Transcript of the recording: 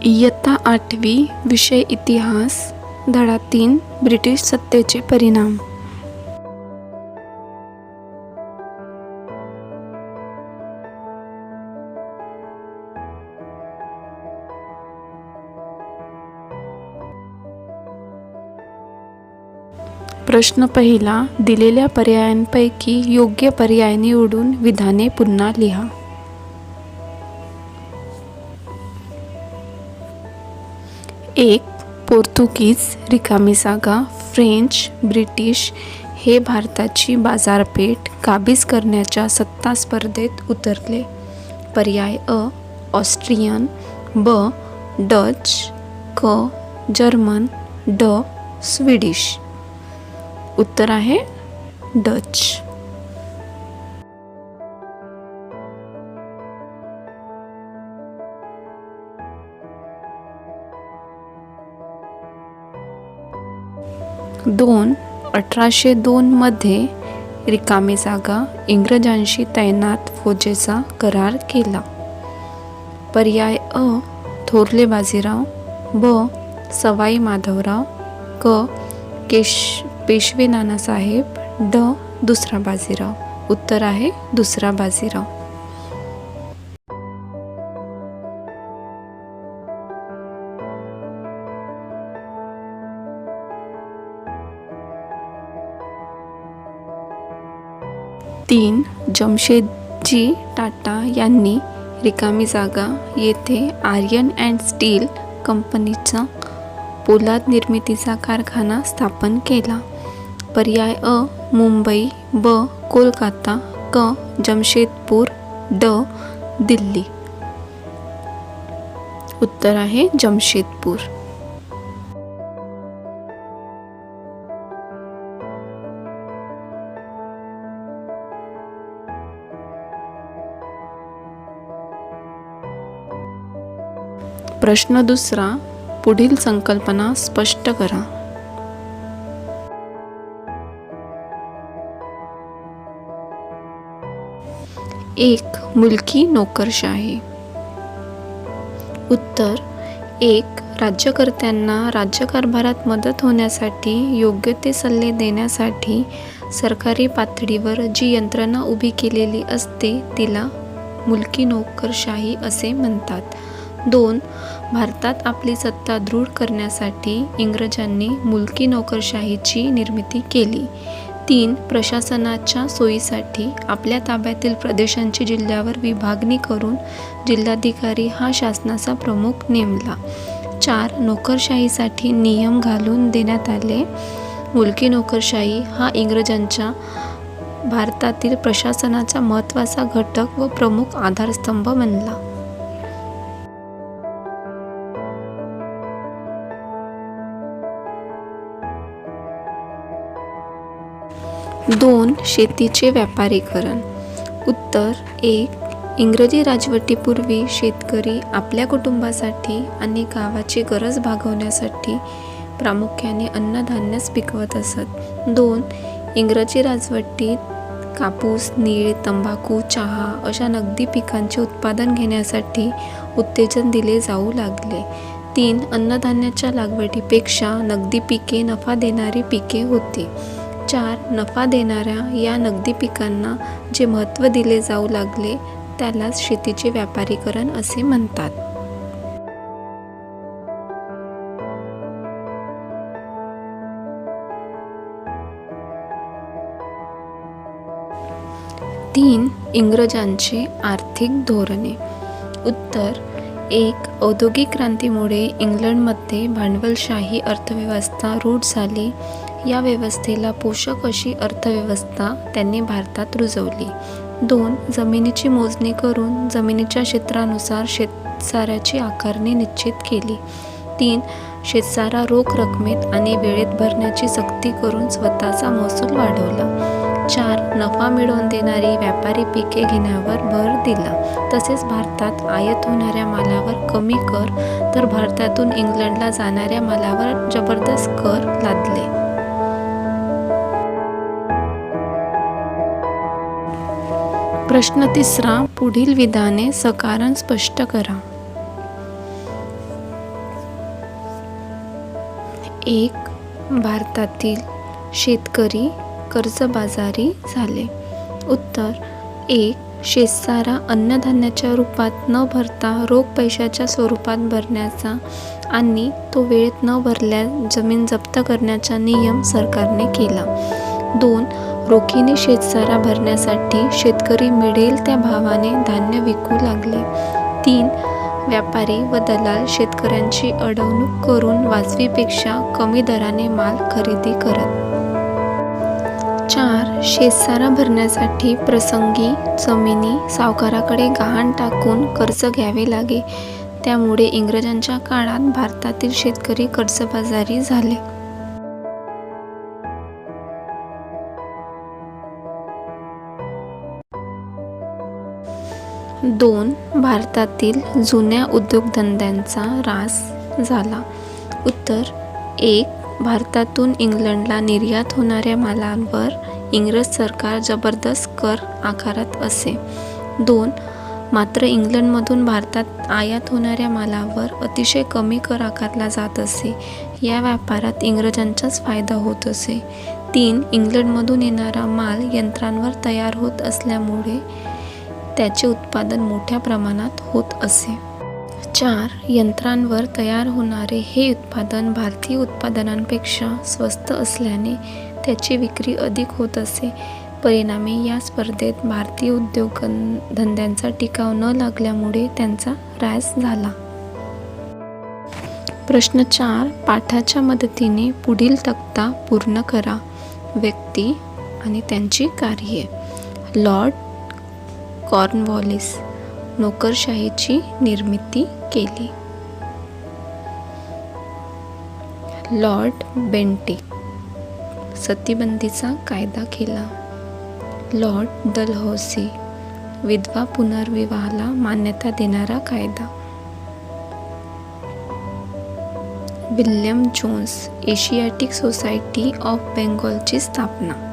इयत्ता 8वी विषय इतिहास धडा 3 ब्रिटिश सत्तेचे परिणाम. प्रश्न पहिला. दिलेल्या पर्यायांपैकी योग्य पर्याय निवडून विधाने पुन्हा लिहा. 1. पोर्तुगीज रिकामी जागा. फ्रेंच, ब्रिटिश हे भारताची बाजारपेठ काबीज करण्याच्या सत्ता स्पर्धेत उतरले. पर्याय अ. ऑस्ट्रियन, ब. डच, क. जर्मन, ड. स्वीडिश. उत्तर आहे डच. दोन. 1802 मध्ये रिकामी जागा. इंग्रजांशी तैनात फौजेचा करार केला. पर्याय अ. थोरले बाजीराव, ब. सवाई माधवराव, क. पेशवे नानासाहेब, ड. दुसरा बाजीराव. उत्तर आहे दुसरा बाजीराव. तीन. जमशेदजी टाटा यांनी रिकामी जागा येथे आयर्न अँड स्टील कंपनीचा पोलाद निर्मितीचा कारखाना स्थापन केला. पर्याय अ. मुंबई, ब. कोलकाता, क. जमशेदपूर, ड. दिल्ली. उत्तर आहे जमशेदपूर. प्रश्न दुसरा. पुढील संकल्पना स्पष्ट करा. 1. मुलकी नोकरशाही. उत्तर. 1. राज्यकर्त्यांना राज्यकारभारात मदत होण्यासाठी योग्य ते सल्ले देण्यासाठी सरकारी पातळीवर जी यंत्रणा उभी केलेली असते तिला मुलकी नोकरशाही असे म्हणतात. 2. भारतात आपली सत्ता दृढ करण्यासाठी इंग्रजांनी मुलकी नोकरशाहीची निर्मिती केली. 3. प्रशासनाच्या सोयीसाठी आपल्या ताब्यातील प्रदेशांची जिल्ह्यावर विभागणी करून जिल्हाधिकारी हा शासनाचा प्रमुख नेमला. 4. नोकरशाहीसाठी नियम घालून देण्यात आले. मुलकी नोकरशाही हा इंग्रजांच्या भारतातील प्रशासनाचा महत्त्वाचा घटक व प्रमुख आधारस्तंभ बनला. 2. शेतीचे व्यापारीकरण. उत्तर. 1. इंग्रजी राजवटीपूर्वी शेतकरी आपल्या कुटुंबासाठी आणि गावाची गरज भागवण्यासाठी प्रामुख्याने अन्नधान्यच पिकवत असत. 2. इंग्रजी राजवटीत कापूस, नीळ, तंबाखू, चहा अशा नगदी पिकांचे उत्पादन घेण्यासाठी उत्तेजन दिले जाऊ लागले. 3. अन्नधान्याच्या लागवडीपेक्षा नगदी पिके नफा देणारी पिके होती. 4. नफा देणाऱ्या या नगदी पिकांना जे महत्त्व दिले जाऊ लागले त्यालाच शेतीचे व्यापारीकरण असे म्हणतात. तीन. इंग्रजांचे आर्थिक धोरणे. उत्तर. 1. औद्योगिक क्रांतीमुळे इंग्लंडमध्ये भांडवलशाही अर्थव्यवस्था रूढ झाली. या व्यवस्थेला पोषक अशी अर्थव्यवस्था त्यांनी भारतात रुजवली. 2. जमिनीची मोजणी करून जमिनीच्या क्षेत्रानुसार शेतसाऱ्याची आकारणी निश्चित केली. 3. शेतसारा रोख रकमेत आणि वेळेत भरण्याची सक्ती करून स्वतःचा महसूल वाढवला. 4. नफा मिळवून देणारी व्यापारी पिके घेण्यावर भर दिला. तसेच भारतात आयात होणाऱ्या मालावर कमी कर तर भारतातून इंग्लंडला जाणाऱ्या मालावर जबरदस्त कर लादले. प्रश्न तिसरा. पुढील विधाने सकारण स्पष्ट करा. एक. भारतातील शेतकरी कर्जबाजारी झाले. उत्तर. एक. शेतसारा अन्नधान्याच्या रूपात न भरता रोख पैशाच्या स्वरूपात भरण्याचा आणि तो वेळेत न भरल्यास जमीन जप्त करण्याचा नियम सरकारने केला. 2. रोखीने शेतसारा भरण्यासाठी शेतकरी मिळेल त्या भावाने धान्य विकू लागले. 3. व्यापारी व दलाल शेतकऱ्यांची अडवणूक करून वाजवीपेक्षा कमी दराने माल खरेदी करत. 4. शेतसारा भरण्यासाठी प्रसंगी जमिनी सावकाराकडे गहाण टाकून कर्ज घ्यावे लागे. त्यामुळे इंग्रजांच्या काळात भारतातील शेतकरी कर्जबाजारी झाले. 2. भारतातील जुन्या उद्योगधंद्यांचा ऱ्हास झाला. उत्तर. 1. भारतातून इंग्लंडला निर्यात होणाऱ्या मालावर इंग्रज सरकार जबरदस्त कर आकारत असे. 2. मात्र इंग्लंडमधून भारतात आयात होणाऱ्या मालावर अतिशय कमी कर आकारला जात असे. या व्यापारात इंग्रजांचाच फायदा होत असे. 3. इंग्लंडमधून येणारा माल यंत्रांवर तयार होत असल्यामुळे त्याचे उत्पादन मोठ्या प्रमाणात होत असे. 4. यंत्रांवर तयार होणारे हे उत्पादन भारतीय उत्पादनांपेक्षा स्वस्त असल्याने त्याची विक्री अधिक होत असे. परिणामी या स्पर्धेत भारतीय उद्योगधंद्यांचा टिकाव न लागल्यामुळे त्यांचा ऱ्हास झाला. प्रश्न 4. पाठाच्या मदतीने पुढील तक्ता पूर्ण करा. व्यक्ती आणि त्यांची कार्ये. लॉर्ड कॉर्नवॉलिस नोकरशाहीची निर्मिती केली. लॉर्ड बेंटिक सतीबंदीचा कायदा केला. लॉर्ड डलहौसी विधवा पुनर्विवाहाला मान्यता देणारा कायदा. William Jones Asiatic society of बेंगॉलची स्थापना.